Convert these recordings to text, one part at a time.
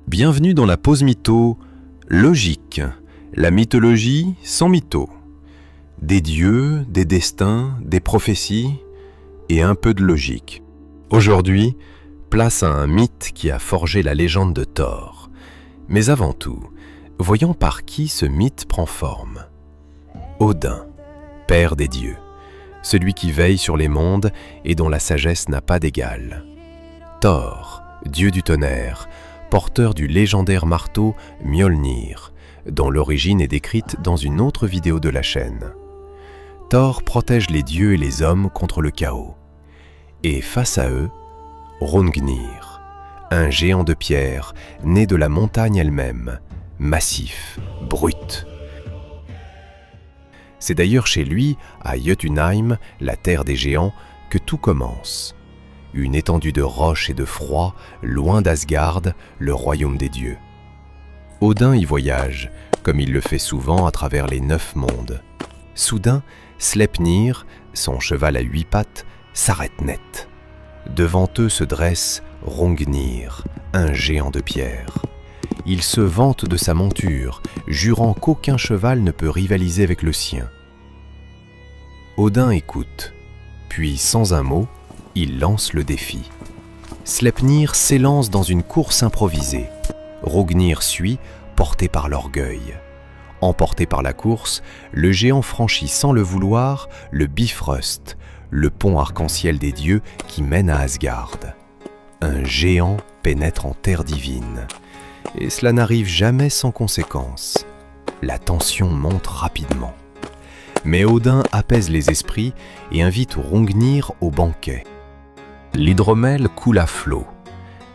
Bienvenue dans la pause mytho, logique, la mythologie sans mytho. Des dieux, des destins, des prophéties et un peu de logique. Aujourd'hui, place à un mythe qui a forgé la légende de Thor. Mais avant tout, voyons par qui ce mythe prend forme. Odin, père des dieux, celui qui veille sur les mondes et dont la sagesse n'a pas d'égal. Thor, dieu du tonnerre, porteur du légendaire marteau Mjolnir, dont l'origine est décrite dans une autre vidéo de la chaîne. Thor protège les dieux et les hommes contre le chaos. Et face à eux, Hrungnir, un géant de pierre né de la montagne elle-même, massif, brut. C'est d'ailleurs chez lui, à Jotunheim, la terre des géants, que tout commence. Une étendue de roches et de froid, loin d'Asgard, le royaume des dieux. Odin y voyage, comme il le fait souvent à travers les 9 mondes. Soudain, Sleipnir, son cheval à 8 pattes, s'arrête net. Devant eux se dresse Hrungnir, un géant de pierre. Il se vante de sa monture, jurant qu'aucun cheval ne peut rivaliser avec le sien. Odin écoute, puis sans un mot, il lance le défi. Sleipnir s'élance dans une course improvisée. Hrungnir suit, porté par l'orgueil. Emporté par la course, le géant franchit sans le vouloir le Bifrost, le pont arc-en-ciel des dieux qui mène à Asgard. Un géant pénètre en terre divine. Et cela n'arrive jamais sans conséquence. La tension monte rapidement. Mais Odin apaise les esprits et invite Hrungnir au banquet. L'hydromel coule à flot,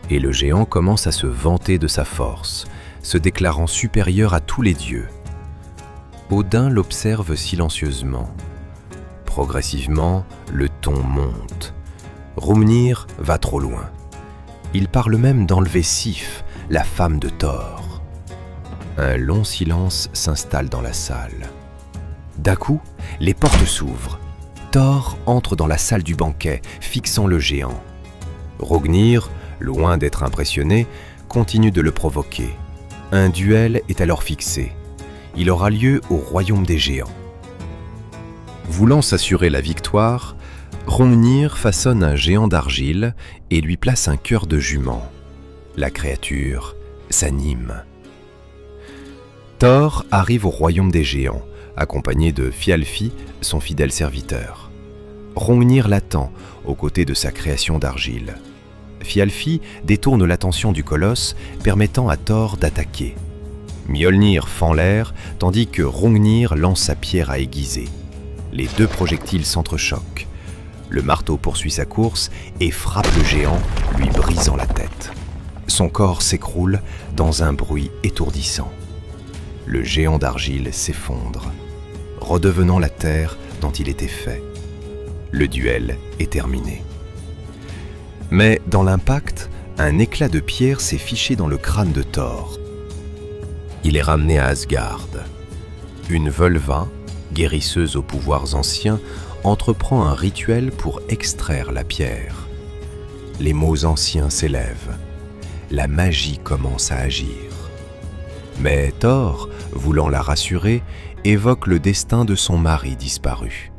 et le géant commence à se vanter de sa force, se déclarant supérieur à tous les dieux. Odin l'observe silencieusement. Progressivement, le ton monte. Hrungnir va trop loin. Il parle même d'enlever Sif, la femme de Thor. Un long silence s'installe dans la salle. D'un coup, les portes s'ouvrent. Thor entre dans la salle du banquet, fixant le géant. Hrungnir, loin d'être impressionné, continue de le provoquer. Un duel est alors fixé. Il aura lieu au royaume des géants. Voulant s'assurer la victoire, Hrungnir façonne un géant d'argile et lui place un cœur de jument. La créature s'anime. Thor arrive au royaume des géants, accompagné de Thialfi, son fidèle serviteur. Hrungnir l'attend, aux côtés de sa création d'argile. Thialfi détourne l'attention du colosse, permettant à Thor d'attaquer. Mjolnir fend l'air, tandis que Hrungnir lance sa pierre à aiguiser. Les 2 projectiles s'entrechoquent. Le marteau poursuit sa course et frappe le géant, lui brisant la tête. Son corps s'écroule dans un bruit étourdissant. Le géant d'argile s'effondre, redevenant la terre dont il était fait. Le duel est terminé. Mais dans l'impact, un éclat de pierre s'est fiché dans le crâne de Thor. Il est ramené à Asgard. Une Völva, guérisseuse aux pouvoirs anciens, entreprend un rituel pour extraire la pierre. Les mots anciens s'élèvent. La magie commence à agir. Mais Thor, voulant la rassurer, évoque le destin de son mari disparu.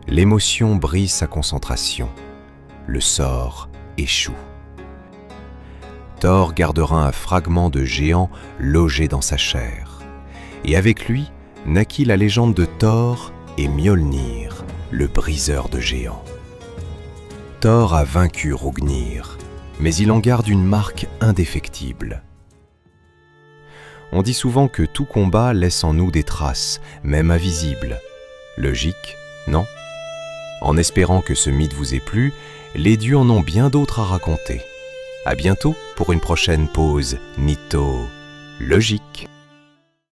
L'émotion brise sa concentration. Le sort échoue. Thor gardera un fragment de géant logé dans sa chair. Et avec lui, naquit la légende de Thor et Mjolnir, le briseur de géants. Thor a vaincu Hrungnir, mais il en garde une marque indéfectible. On dit souvent que tout combat laisse en nous des traces, même invisibles. Logique, non? En espérant que ce mythe vous ait plu, les dieux en ont bien d'autres à raconter. À bientôt pour une prochaine pause mythologique.